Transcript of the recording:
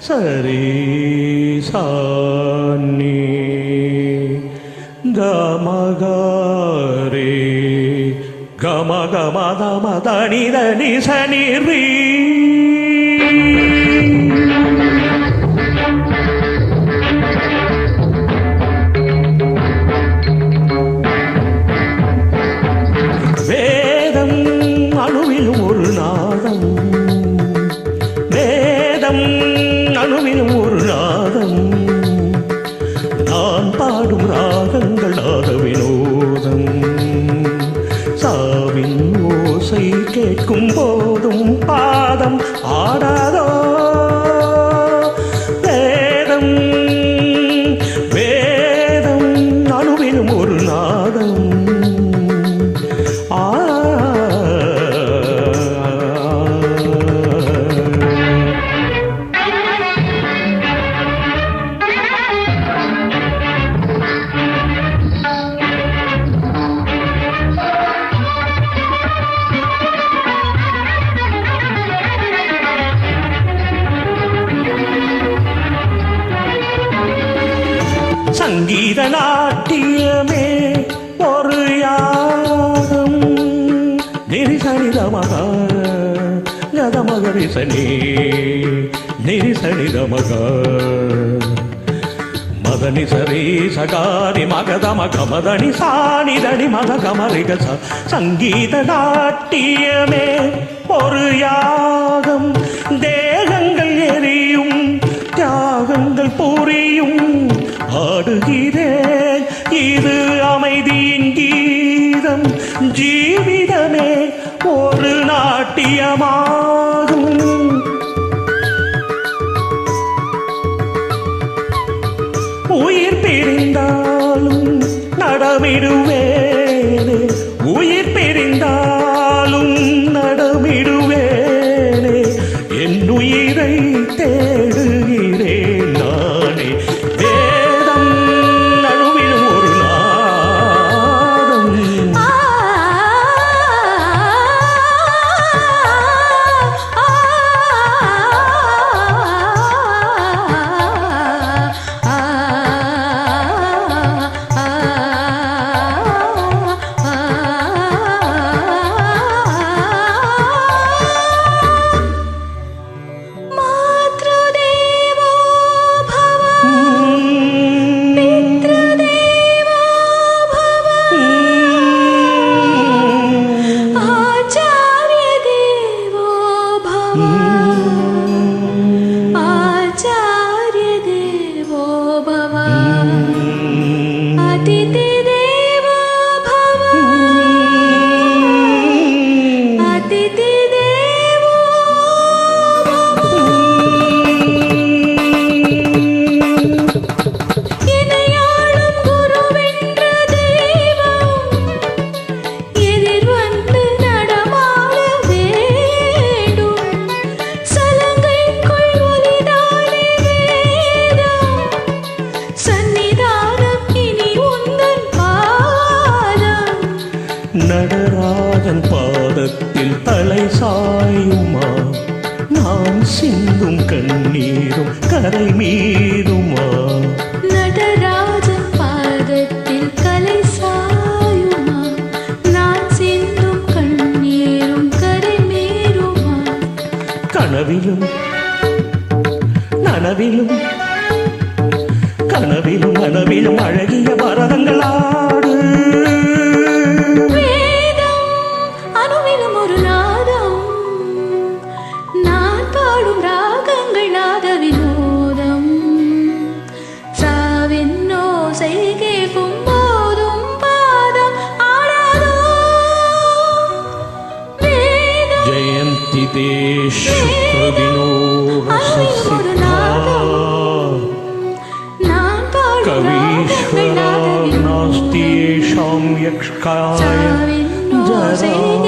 சரி சானி கமகரே கம கம தம தனி தனி சனி ரீ. வேதம் அணுவிலும் ஒரு நாதம், வேதம் அணுவிலும் ஒரு நாதம், நான் பாடும் ராகங்கள் நாத வினோதம். சாவின் ஓசை கேட்கும் போதும் பாதம் ஆடாதோ. வேதம் வேதம் அணுவிலும் ஒரு நாதம். சங்கீத நாட்டியமே ஒரு யாகம். நிரிசனிதமக கதமகரிசனே நிரிசனிதமக மதனி சரி சகாரி மகதம கமதனி சானிதனி மத கமரிகச. சங்கீத நாட்டியமே ஒரு யாகம். தேகங்கள் எரியும் தியாகங்கள் புரியும் ஆடுகிறேன். இது அமைதியின் கீதம். ஜீவிதமே ஒரு நாட்டியமாகும். உயிர் பிரிந்தாலும் நடமிடுவேனே, உயிர் பிரிந்தாலும் நடமிடுவேனே. என் உயிரை தேடுகிறேன் நானே. நடராஜன் பாதத்தில் தலை சாயுமா, நான் சிந்தும் கண்ணீரும் கரை மீறுமா. நடராஜன் பாதத்தில் தலை சாயுமா, நான் சிந்தும் கண்ணீரும் கரை மீறுமா. கனவிலும் நனவிலும் கனவிலும் நனவிலும் அழகிய பரதங்களாடு. நான் பாடும் कवीश्वरा नास्ति येषां यक्षकाय चाविन्नो जरा